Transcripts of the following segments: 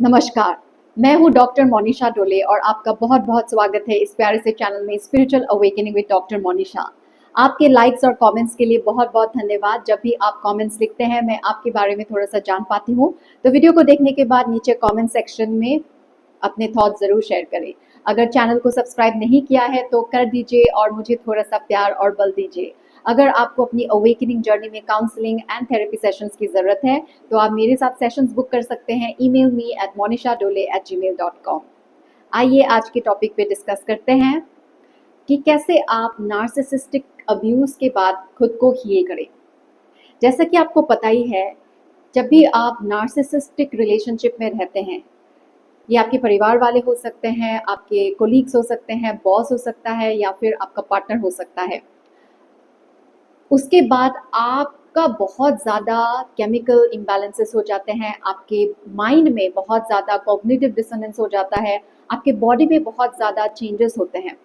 नमस्कार, मैं हूँ डॉक्टर मोनिशा डोले और आपका बहुत बहुत स्वागत है इस प्यारे से चैनल में spiritual awakening with doctor Monisha. आपके लाइक्स और कमेंट्स के लिए बहुत बहुत धन्यवाद। जब भी आप कमेंट्स लिखते हैं मैं आपके बारे में थोड़ा सा जान पाती हूँ। तो वीडियो को देखने के बाद नीचे कमेंट सेक्शन में अपने थॉट ज़रूर शेयर करें। अगर चैनल को सब्सक्राइब नहीं किया है तो कर दीजिए और मुझे थोड़ा सा प्यार और बल दीजिए। अगर आपको अपनी अवेकनिंग जर्नी में काउंसलिंग एंड थेरेपी सेशंस की ज़रूरत है तो आप मेरे साथ सेशंस बुक कर सकते हैं। Email me at monishadole@gmail.com। आइए आज के टॉपिक पे डिस्कस करते हैं कि कैसे आप नार्सिसिस्टिक अब्यूज़ के बाद खुद को हील करें। जैसा कि आपको पता ही है, जब भी आप नार्सिसिस्टिक रिलेशनशिप में रहते हैं, ये आपके परिवार वाले हो सकते हैं, आपके कोलीग्स हो सकते हैं, बॉस हो सकता है या फिर आपका पार्टनर हो सकता है। उसके बाद आपका बहुत ज़्यादा केमिकल इम्बैलेंसेस हो जाते हैं, आपके माइंड में बहुत ज़्यादा कॉग्निटिव डिसोनेंस हो जाता है, आपके बॉडी में बहुत ज़्यादा चेंजेस होते हैं।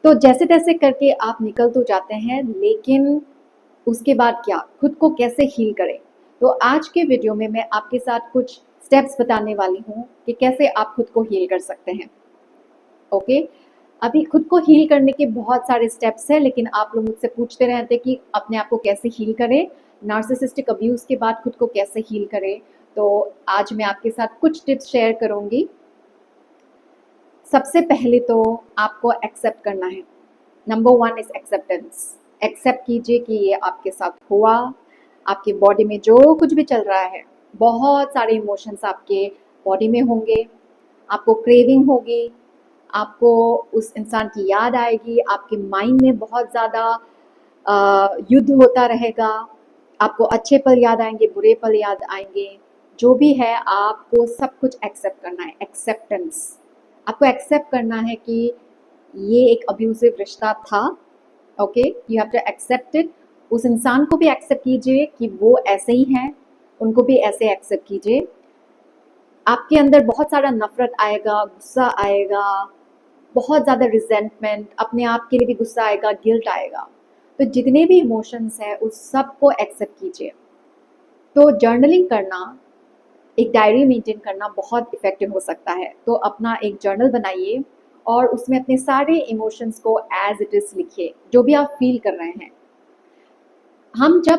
तो जैसे तैसे करके आप निकल तो जाते हैं, लेकिन उसके बाद क्या, खुद को कैसे हील करें। तो आज के वीडियो में मैं आपके साथ कुछ स्टेप्स बताने वाली हूँ कि कैसे आप खुद को हील कर सकते हैं। ओके, अभी खुद को हील करने के बहुत सारे स्टेप्स हैं, लेकिन आप लोग मुझसे पूछते रहते हैं कि अपने आप को कैसे हील करें, नार्सिसिस्टिक अब्यूज़ के बाद खुद को कैसे हील करें। तो आज मैं आपके साथ कुछ टिप्स शेयर करूँगी। सबसे पहले तो आपको एक्सेप्ट करना है। Number 1 is acceptance. एक्सेप्ट कीजिए कि ये आपके साथ हुआ, आपकी बॉडी में जो कुछ भी चल रहा है, बहुत सारे इमोशंस आपके बॉडी में होंगे, आपको क्रेविंग होगी, आपको उस इंसान की याद आएगी, आपके माइंड में बहुत ज़्यादा युद्ध होता रहेगा, आपको अच्छे पल याद आएंगे, बुरे पल याद आएंगे। जो भी है आपको सब कुछ एक्सेप्ट करना है। एक्सेप्टेंस, आपको एक्सेप्ट करना है कि ये एक अब्यूजिव रिश्ता था। Okay, you have to accept it. उस इंसान को भी एक्सेप्ट कीजिए कि वो ऐसे ही हैं, उनको भी ऐसे एक्सेप्ट कीजिए। आपके अंदर बहुत सारा नफरत आएगा, गुस्सा आएगा, बहुत ज़्यादा रिजेंटमेंट, अपने आप के लिए भी गुस्सा आएगा, गिल्ट आएगा। तो जितने भी इमोशंस हैं उस सब को एक्सेप्ट कीजिए। तो जर्नलिंग करना, एक डायरी मेंटेन करना बहुत इफ़ेक्टिव हो सकता है। तो अपना एक जर्नल बनाइए और उसमें अपने सारे इमोशंस को एज इट इज़ लिखिए, जो भी आप फील कर रहे हैं। हम जब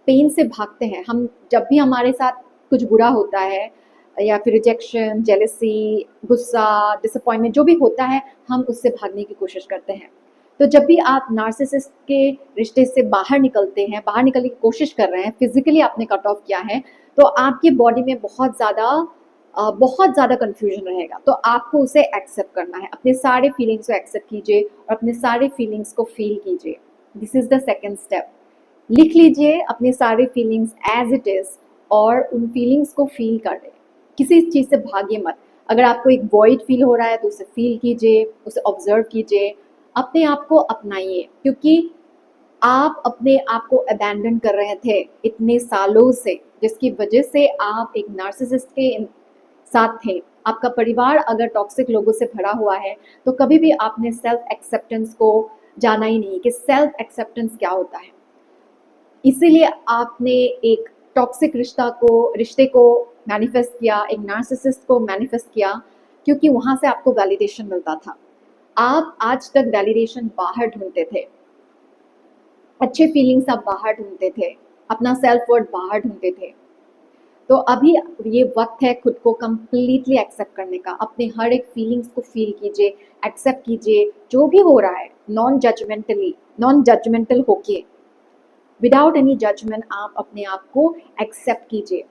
पेन से भागते हैं, हम जब भी हमारे साथ कुछ बुरा होता है या फिर रिजेक्शन, जेलसी, गुस्सा, डिसअपॉइंटमेंट जो भी होता है, हम उससे भागने की कोशिश करते हैं। तो जब भी आप नार्सिसिस्ट के रिश्ते से बाहर निकलते हैं, बाहर निकलने की कोशिश कर रहे हैं, फिजिकली आपने कट ऑफ किया है, तो आपकी बॉडी में बहुत ज़्यादा कन्फ्यूजन रहेगा। तो आपको उसे एक्सेप्ट करना है। अपने सारे फीलिंग्स को एक्सेप्ट कीजिए और अपने सारे फीलिंग्स को फील कीजिए। This is the second step. लिख लीजिए अपने सारे फीलिंग्स एज इट इज़ और उन फीलिंग्स को फील कर लें। किसी चीज़ से भागिए मत। अगर आपको एक वॉइड फील हो रहा है तो उसे फील कीजिए, उसे ऑब्जर्व कीजिए, अपने आप को अपनाइए। क्योंकि आप अपने आप को अबैंडन कर रहे थे इतने सालों से, जिसकी वजह से आप एक नार्सिसिस्ट के साथ थे। आपका परिवार अगर टॉक्सिक लोगों से भरा हुआ है तो कभी भी आपने सेल्फ एक्सेप्टेंस को जाना ही नहीं कि सेल्फ एक्सेप्टेंस क्या होता है। इसीलिए आपने एक टॉक्सिक रिश्ते को मैनिफेस्ट किया, एक नार्सिसिस्ट को मैनिफेस्ट किया, क्योंकि वहाँ से आपको वैलिडेशन मिलता था। आप आज तक वैलिडेशन बाहर ढूंढते थे, अच्छे फीलिंग्स आप बाहर ढूंढते थे, अपना सेल्फ वर्थ बाहर ढूंढते थे। तो अभी ये वक्त है खुद को कम्प्लीटली एक्सेप्ट करने का। अपने हर एक फीलिंग्स को फील कीजिए, एक्सेप्ट कीजिए जो भी हो रहा है, नॉन जजमेंटल होके, विदाउट एनी जजमेंट आप अपने आप को एक्सेप्ट कीजिए।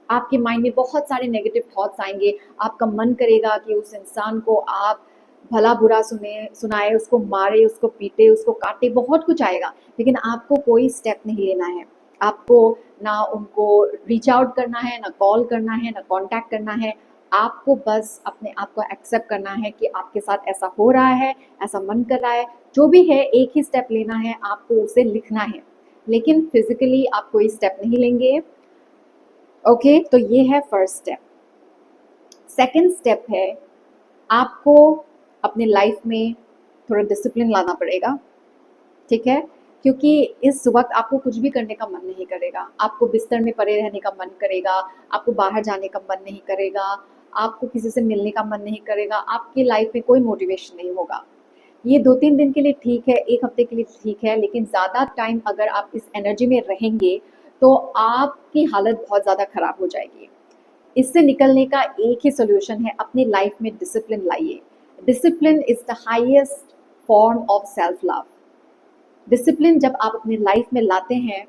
आपके माइंड में बहुत सारे नेगेटिव थॉट्स आएंगे, आपका मन करेगा कि उस इंसान को आप भला बुरा सुनाए, उसको मारे, उसको पीटे, उसको काटे, बहुत कुछ आएगा। लेकिन आपको कोई स्टेप नहीं लेना है। आपको ना उनको रीच आउट करना है, ना कॉल करना है, ना कांटेक्ट करना है। आपको बस अपने आप को एक्सेप्ट करना है कि आपके साथ ऐसा हो रहा है, ऐसा मन कर रहा है। जो भी है एक ही स्टेप लेना है, आपको उसे लिखना है, लेकिन फिजिकली आप कोई स्टेप नहीं लेंगे। ओके, तो ये है फर्स्ट स्टेप। सेकंड स्टेप है, आपको अपने लाइफ में थोड़ा डिसिप्लिन लाना पड़ेगा। ठीक है, क्योंकि इस वक्त आपको कुछ भी करने का मन नहीं करेगा, आपको बिस्तर में पड़े रहने का मन करेगा, आपको बाहर जाने का मन नहीं करेगा, आपको किसी से मिलने का मन नहीं करेगा, आपकी लाइफ में कोई मोटिवेशन नहीं होगा। ये 2-3 दिन के लिए ठीक है, 1 हफ्ते के लिए ठीक है, लेकिन ज़्यादा टाइम अगर आप इस एनर्जी में रहेंगे तो आपकी हालत बहुत ज़्यादा खराब हो जाएगी। इससे निकलने का एक ही सॉल्यूशन है, अपनी लाइफ में डिसिप्लिन लाइए। Discipline is the highest form of self love. Discipline जब आप अपनी लाइफ में लाते हैं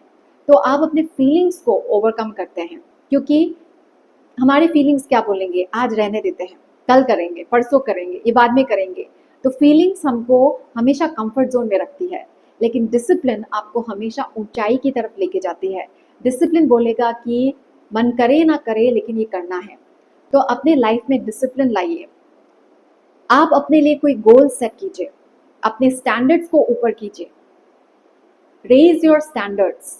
तो आप अपने फीलिंग्स को ओवरकम करते हैं, क्योंकि हमारे फीलिंग्स क्या बोलेंगे, आज रहने देते हैं, कल करेंगे, परसों करेंगे, ये बाद में करेंगे। तो फीलिंग्स हमको हमेशा कंफर्ट जोन में रखती है, लेकिन डिसिप्लिन आपको हमेशा ऊंचाई की तरफ लेके जाती है। डिसिप्लिन बोलेगा कि मन करे ना करे लेकिन ये करना है। तो अपने लाइफ में डिसिप्लिन लाइए। आप अपने लिए कोई गोल सेट कीजिए, अपने स्टैंडर्ड्स को ऊपर कीजिए। Raise your standards.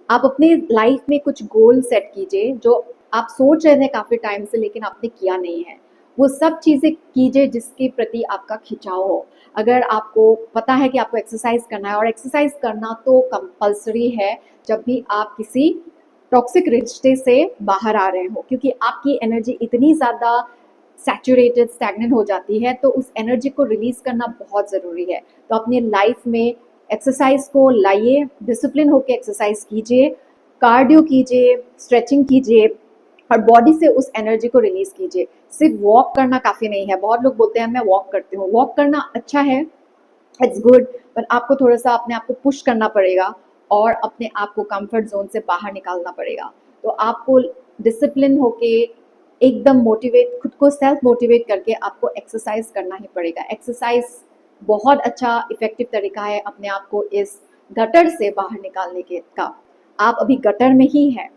आप अपने लाइफ में कुछ गोल सेट कीजिए जो आप सोच रहे थे काफ़ी टाइम से लेकिन आपने किया नहीं है। वो सब चीज़ें कीजिए जिसके प्रति आपका खिंचाव हो। अगर आपको पता है कि आपको एक्सरसाइज करना है, और एक्सरसाइज करना तो कंपलसरी है जब भी आप किसी टॉक्सिक रिश्ते से बाहर आ रहे हो, क्योंकि आपकी एनर्जी इतनी ज़्यादा सैचुरेटेड, स्टैग्नेंट हो जाती है, तो उस एनर्जी को रिलीज करना बहुत ज़रूरी है। तो अपने लाइफ में एक्सरसाइज को लाइए, डिसिप्लिन होकर एक्सरसाइज कीजिए, कार्डियो कीजिए, स्ट्रेचिंग कीजिए और बॉडी से उस एनर्जी को रिलीज कीजिए। सिर्फ वॉक करना काफ़ी नहीं है। बहुत लोग बोलते हैं मैं वॉक करती हूँ, वॉक करना अच्छा है, इट्स गुड, पर आपको थोड़ा सा अपने आप को पुश करना पड़ेगा और अपने आप को कंफर्ट जोन से बाहर निकालना पड़ेगा। तो आपको डिसिप्लिन होके एकदम मोटिवेट, खुद को सेल्फ मोटिवेट करके आपको एक्सरसाइज करना ही पड़ेगा। एक्सरसाइज बहुत अच्छा इफेक्टिव तरीका है अपने आप को इस गटर से बाहर निकालने के का। आप अभी गटर में ही हैं।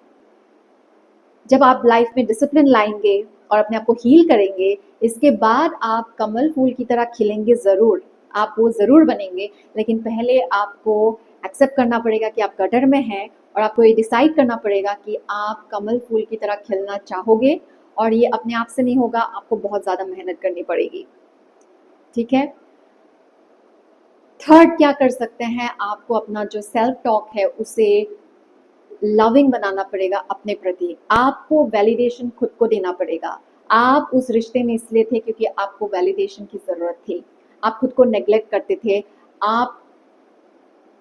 जब आप लाइफ में डिसिप्लिन लाएंगे और अपने आप को हील करेंगे, इसके बाद आप कमल फूल की तरह खिलेंगे ज़रूर, आप वो ज़रूर बनेंगे। लेकिन पहले आपको एक्सेप्ट करना पड़ेगा कि आप गटर में हैं, और आपको ये डिसाइड करना पड़ेगा कि आप कमल फूल की तरह खिलना चाहोगे, और ये अपने आप से नहीं होगा, आपको बहुत ज़्यादा मेहनत करनी पड़ेगी। ठीक है। थर्ड क्या कर सकते हैं, आपको अपना जो सेल्फ टॉक है उसे लविंग बनाना पड़ेगा अपने प्रति। आपको वैलिडेशन खुद को देना पड़ेगा। आप उस रिश्ते में इसलिए थे क्योंकि आपको वैलिडेशन की ज़रूरत थी। आप खुद को नेग्लेक्ट करते थे, आप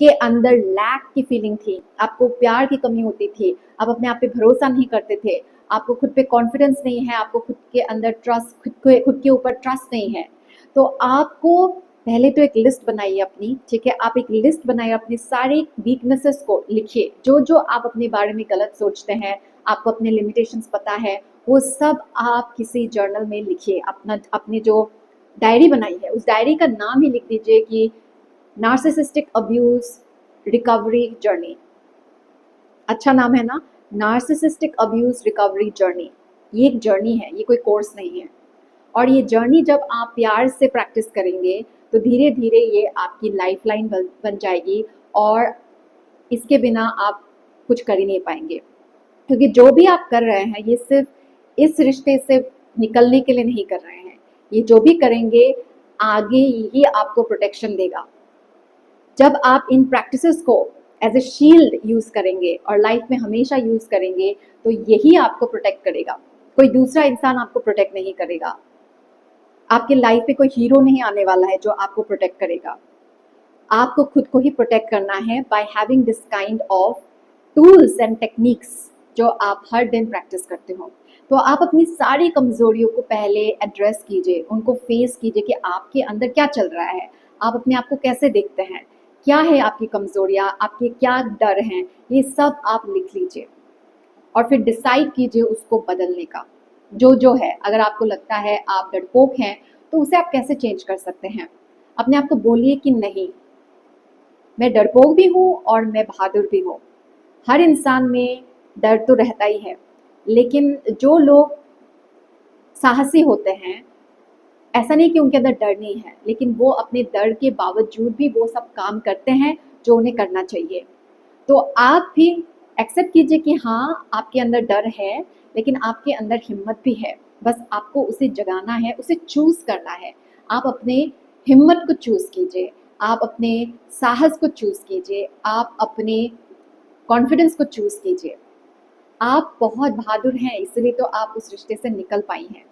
के अंदर लैक की फीलिंग थी, आपको प्यार की कमी होती थी, आप अपने आप पे भरोसा नहीं करते थे, आपको खुद पे कॉन्फिडेंस नहीं है, आपको खुद के अंदर ट्रस्ट, खुद के ऊपर ट्रस्ट नहीं है। तो आपको पहले तो एक लिस्ट बनाइए अपनी, ठीक है। आप एक लिस्ट बनाइए, अपने सारे वीकनेसेस को लिखिए, जो जो आप अपने बारे में गलत सोचते हैं, आपको अपने लिमिटेशंस पता है, वो सब आप किसी जर्नल में लिखिए। अपनी जो डायरी बनाई है उस डायरी का नाम ही लिख दीजिए कि नार्सिसिस्टिक अब्यूज रिकवरी जर्नी। अच्छा नाम है ना, नार्सिसिस्टिक अब्यूज रिकवरी जर्नी। ये एक जर्नी है, ये कोई कोर्स नहीं है। और ये जर्नी जब आप प्यार से प्रैक्टिस करेंगे तो धीरे धीरे ये आपकी लाइफलाइन बन जाएगी, और इसके बिना आप कुछ कर ही नहीं पाएंगे। क्योंकि जो भी आप कर रहे हैं ये सिर्फ इस रिश्ते से निकलने के लिए नहीं कर रहे हैं, ये जो भी करेंगे आगे ही आपको प्रोटेक्शन देगा। जब आप इन प्रैक्टिसेस को एज ए शील्ड यूज करेंगे और लाइफ में हमेशा यूज करेंगे तो यही आपको प्रोटेक्ट करेगा। कोई दूसरा इंसान आपको प्रोटेक्ट नहीं करेगा। आपके लाइफ में कोई हीरो नहीं आने वाला है जो आपको प्रोटेक्ट करेगा। आपको खुद को ही प्रोटेक्ट करना है by having this kind of tools and techniques जो आप हर दिन प्रैक्टिस करते हो। तो आप अपनी सारी कमजोरियों को पहले एड्रेस कीजिए, उनको फेस कीजिए कि आपके अंदर क्या चल रहा है, आप अपने आप को कैसे देखते हैं, क्या है आपकी कमजोरियां, आपके क्या डर हैं, ये सब आप लिख लीजिए और फिर डिसाइड कीजिए उसको बदलने का। जो है, अगर आपको लगता है आप डरपोक हैं तो उसे आप कैसे चेंज कर सकते हैं। अपने आप को बोलिए कि नहीं, मैं डरपोक भी हूँ और मैं बहादुर भी हूँ। हर इंसान में डर तो रहता ही है, लेकिन जो लोग साहसी होते हैं, ऐसा नहीं कि उनके अंदर डर नहीं है, लेकिन वो अपने डर के बावजूद भी वो सब काम करते हैं जो उन्हें करना चाहिए। तो आप भी एक्सेप्ट कीजिए कि हाँ आपके अंदर डर है, लेकिन आपके अंदर हिम्मत भी है। बस आपको उसे जगाना है, उसे चूज करना है। आप अपने हिम्मत को चूज कीजिए, आप अपने साहस को चूज कीजिए, आप अपने कॉन्फिडेंस को चूज कीजिए। आप बहुत बहादुर हैं, इसलिए तो आप उस रिश्ते से निकल पाई हैं।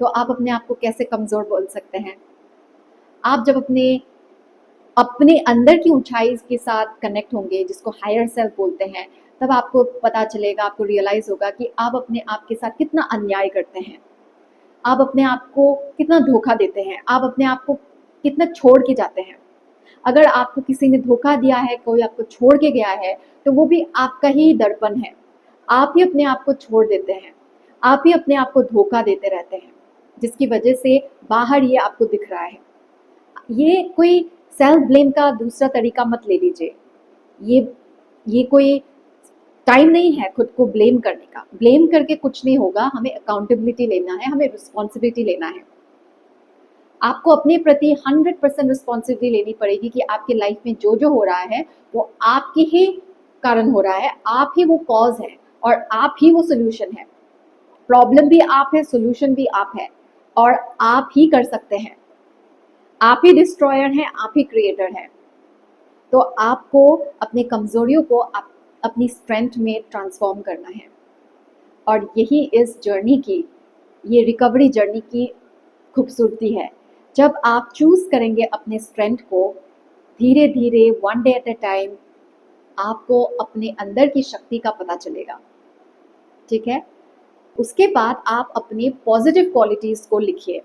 तो आप अपने आप को कैसे कमजोर बोल सकते हैं? आप जब अपने अपने अंदर की ऊंचाई के साथ कनेक्ट होंगे, जिसको हायर सेल्फ बोलते हैं, तब आपको पता चलेगा, आपको रियलाइज होगा कि आप अपने आप के साथ कितना अन्याय करते हैं, आप अपने आप को कितना धोखा देते हैं, आप अपने आप को कितना छोड़ के जाते हैं। अगर आपको किसी ने धोखा दिया है, कोई आपको छोड़ के गया है, तो वो भी आपका ही दर्पण है। आप ही अपने आप को छोड़ देते हैं, आप ही अपने आप को धोखा देते रहते हैं, जिसकी वजह से बाहर ये आपको दिख रहा है। ये कोई सेल्फ ब्लेम का दूसरा तरीका मत ले लीजिए। ये कोई टाइम नहीं है खुद को ब्लेम करने का। ब्लेम करके कुछ नहीं होगा, हमें अकाउंटेबिलिटी लेना है, हमें रिस्पॉन्सिबिलिटी लेना है। आपको अपने प्रति 100% रिस्पॉन्सिबिलिटी लेनी पड़ेगी कि आपके लाइफ में जो जो हो रहा है वो आपके ही कारण हो रहा है, आप ही वो कॉज है और आप ही वो सोल्यूशन है। प्रॉब्लम भी आप है, सोल्यूशन भी आप है, और आप ही कर सकते हैं। आप ही डिस्ट्रॉयर हैं, आप ही क्रिएटर हैं। तो आपको अपनी कमजोरियों को अपनी स्ट्रेंथ में ट्रांसफॉर्म करना है। और यही इस जर्नी की, ये रिकवरी जर्नी की खूबसूरती है। जब आप चूज करेंगे अपने स्ट्रेंथ को, धीरे धीरे, one day at a time, आपको अपने अंदर की शक्ति का पता चलेगा। ठीक है? उसके बाद आप अपनी पॉजिटिव क्वालिटीज को लिखिए।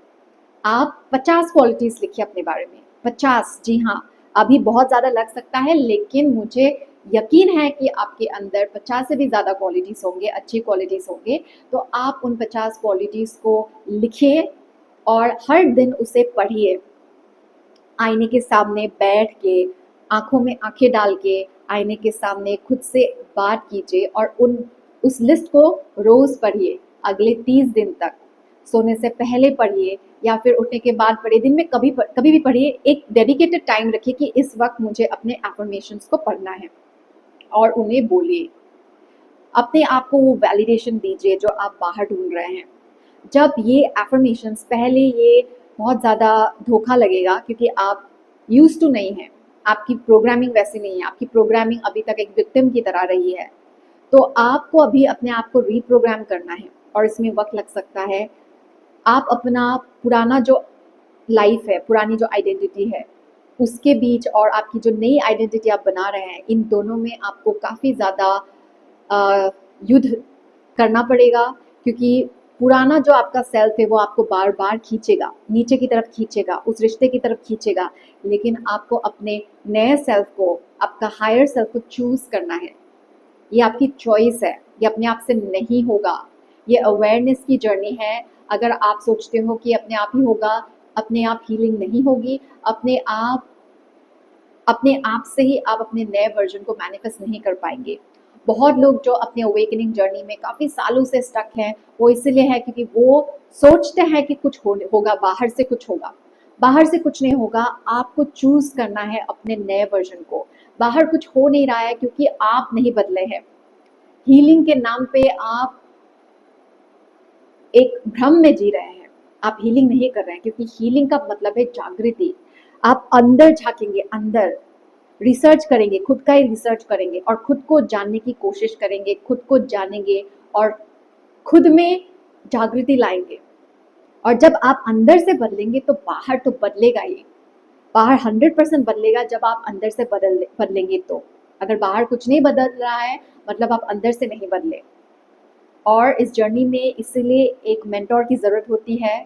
आप 50 क्वालिटीज लिखिए अपने बारे में। 50, जी हाँ, अभी बहुत ज़्यादा लग सकता है, लेकिन मुझे यकीन है कि आपके अंदर 50 से भी ज़्यादा क्वालिटीज़ होंगे, अच्छी क्वालिटीज़ होंगे। तो आप उन 50 क्वालिटीज़ को लिखिए और हर दिन उसे पढ़िए। आईने के सामने बैठ के, आंखों में आंखें डाल के, आईने के सामने खुद से बात कीजिए और उस लिस्ट को रोज़ पढ़िए, अगले 30 दिन तक। सोने से पहले पढ़िए या फिर उठने के बाद पढ़िए, दिन में कभी भी पढ़िए। एक डेडिकेटेड टाइम रखिए कि इस वक्त मुझे अपने एफर्मेशंस को पढ़ना है, और उन्हें बोलिए। अपने आप को वो वैलिडेशन दीजिए जो आप बाहर ढूंढ रहे हैं। जब ये एफर्मेशंस, पहले ये बहुत ज़्यादा धोखा लगेगा क्योंकि आप यूज टू नहीं हैं, आपकी प्रोग्रामिंग वैसी नहीं है, आपकी प्रोग्रामिंग अभी तक एक विक्टिम की तरह रही है। तो आपको अभी अपने आप को रीप्रोग्राम करना है और इसमें वक्त लग सकता है। आप अपना पुराना जो लाइफ है, पुरानी जो आइडेंटिटी है, उसके बीच और आपकी जो नई आइडेंटिटी आप बना रहे हैं, इन दोनों में आपको काफ़ी ज़्यादा युद्ध करना पड़ेगा। क्योंकि पुराना जो आपका सेल्फ है वो आपको बार बार खींचेगा, नीचे की तरफ खींचेगा, उस रिश्ते की तरफ खींचेगा। लेकिन आपको अपने नए सेल्फ को, आपका हायर सेल्फ को चूज करना है। ये आपकी चॉइस है, ये अपने आप से नहीं होगा। ये अवेयरनेस की जर्नी है। अगर आप सोचते हो कि अपने आप ही होगा, अपने आप हीलिंग नहीं होगी। अपने आप से ही आप अपने नए वर्जन को मैनिफेस्ट नहीं कर पाएंगे। बहुत लोग जो अपने अवेकनिंग जर्नी में काफ़ी सालों से स्टक हैं, वो इसलिए है क्योंकि वो सोचते हैं कि कुछ होगा, बाहर से कुछ होगा। बाहर से कुछ नहीं होगा, आपको चूज करना है अपने नए वर्जन को। बाहर कुछ हो नहीं रहा है क्योंकि आप नहीं बदले हैं। हीलिंग के नाम पे आप एक भ्रम में जी रहे हैं, आप हीलिंग नहीं कर रहे हैं। क्योंकि हीलिंग का मतलब है जागृति। आप अंदर झांकेंगे, अंदर रिसर्च करेंगे, खुद का ही रिसर्च करेंगे और खुद को जानने की कोशिश करेंगे, खुद को जानेंगे और खुद में जागृति लाएंगे। और जब आप अंदर से बदलेंगे तो बाहर तो बदलेगा ही। बाहर 100% बदलेगा जब आप अंदर से बदलेंगे। तो अगर बाहर कुछ नहीं बदल रहा है, मतलब आप अंदर से नहीं बदले। और इस जर्नी में इसीलिए एक मेंटोर की ज़रूरत होती है।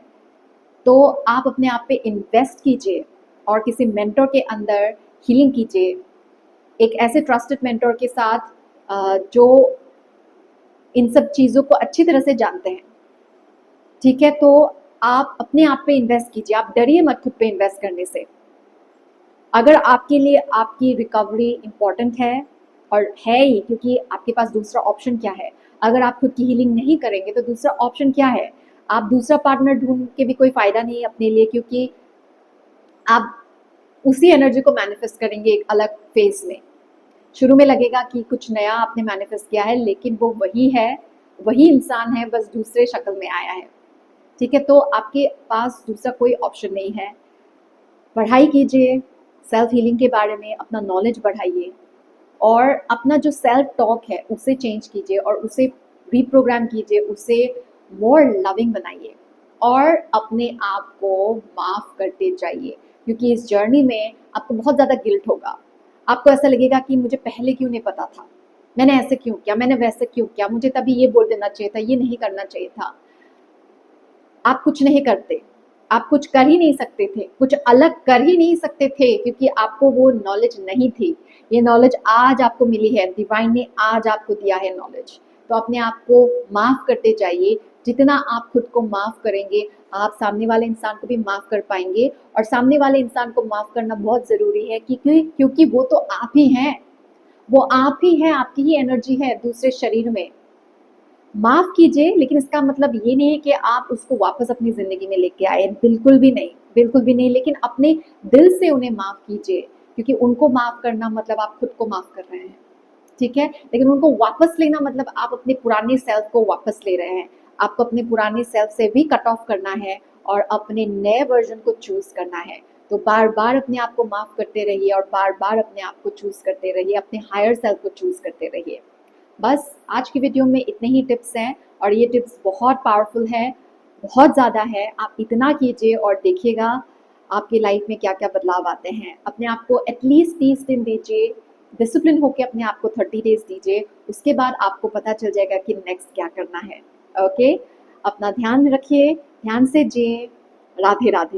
तो आप अपने आप पे इन्वेस्ट कीजिए और किसी मेंटोर के अंदर हीलिंग कीजिए, एक ऐसे ट्रस्टेड मेंटोर के साथ जो इन सब चीज़ों को अच्छी तरह से जानते हैं। ठीक है? तो आप अपने आप पे इन्वेस्ट कीजिए, आप डरिए मत खुद पे इन्वेस्ट करने से। अगर आपके लिए आपकी रिकवरी इम्पॉर्टेंट है, और है ही, क्योंकि आपके पास दूसरा ऑप्शन क्या है? अगर आप खुद की हीलिंग नहीं करेंगे तो दूसरा ऑप्शन क्या है? आप दूसरा पार्टनर ढूंढ के भी कोई फ़ायदा नहीं है अपने लिए, क्योंकि आप उसी एनर्जी को मैनिफेस्ट करेंगे एक अलग फेज में। शुरू में लगेगा कि कुछ नया आपने मैनिफेस्ट किया है, लेकिन वो वही है, वही इंसान है, बस दूसरे शक्ल में आया है। ठीक है? तो आपके पास दूसरा कोई ऑप्शन नहीं है। पढ़ाई कीजिए, सेल्फ हीलिंग के बारे में अपना नॉलेज बढ़ाइए और अपना जो सेल्फ टॉक है उसे चेंज कीजिए और उसे रीप्रोग्राम कीजिए, उसे मोर लविंग बनाइए और अपने आप को माफ़ करते जाइए, क्योंकि इस जर्नी में आपको बहुत ज़्यादा गिल्ट होगा। आपको ऐसा लगेगा कि मुझे पहले क्यों नहीं पता था, मैंने ऐसे क्यों किया, मैंने वैसे क्यों किया, मुझे तभी ये बोल देना चाहिए था, ये नहीं करना चाहिए था। आप कुछ नहीं करते, आप कुछ कर ही नहीं सकते थे, कुछ अलग कर ही नहीं सकते थे, क्योंकि आपको वो नॉलेज नहीं थी। ये नॉलेज आज आपको मिली है, डिवाइन ने आज आपको दिया है नॉलेज। तो अपने आप को माफ़ करते जाइए। जितना आप खुद को माफ़ करेंगे, आप सामने वाले इंसान को भी माफ़ कर पाएंगे। और सामने वाले इंसान को माफ़ करना बहुत ज़रूरी है, क्योंकि वो तो आप ही हैं, वो आप ही हैं, आपकी ही एनर्जी है दूसरे शरीर में। माफ कीजिए, लेकिन इसका मतलब ये नहीं है कि आप उसको वापस अपनी जिंदगी में लेके आए, बिल्कुल भी नहीं, बिल्कुल भी नहीं। लेकिन अपने दिल से उन्हें माफ कीजिए, क्योंकि उनको माफ करना मतलब आप खुद को माफ कर रहे हैं, ठीक है। लेकिन उनको वापस लेना मतलब आप अपने पुराने सेल्फ को वापस ले रहे हैं। आपको अपने पुराने सेल्फ से भी कट ऑफ करना है और अपने नए वर्जन को चूज करना है। तो बार बार अपने आप को माफ करते रहिए और बार बार अपने आप को चूज करते रहिए, अपने हायर सेल्फ को चूज करते रहिए। बस आज की वीडियो में इतने ही टिप्स हैं और ये टिप्स बहुत पावरफुल है, बहुत ज़्यादा है। आप इतना कीजिए और देखिएगा आपकी लाइफ में क्या क्या बदलाव आते हैं। अपने आप को एटलीस्ट 30 दिन दीजिए, डिसिप्लिन होके अपने आप को 30 डेज दीजिए, उसके बाद आपको पता चल जाएगा कि नेक्स्ट क्या करना है। ओके, अपना ध्यान रखिए, ध्यान से जिए। राधे राधे।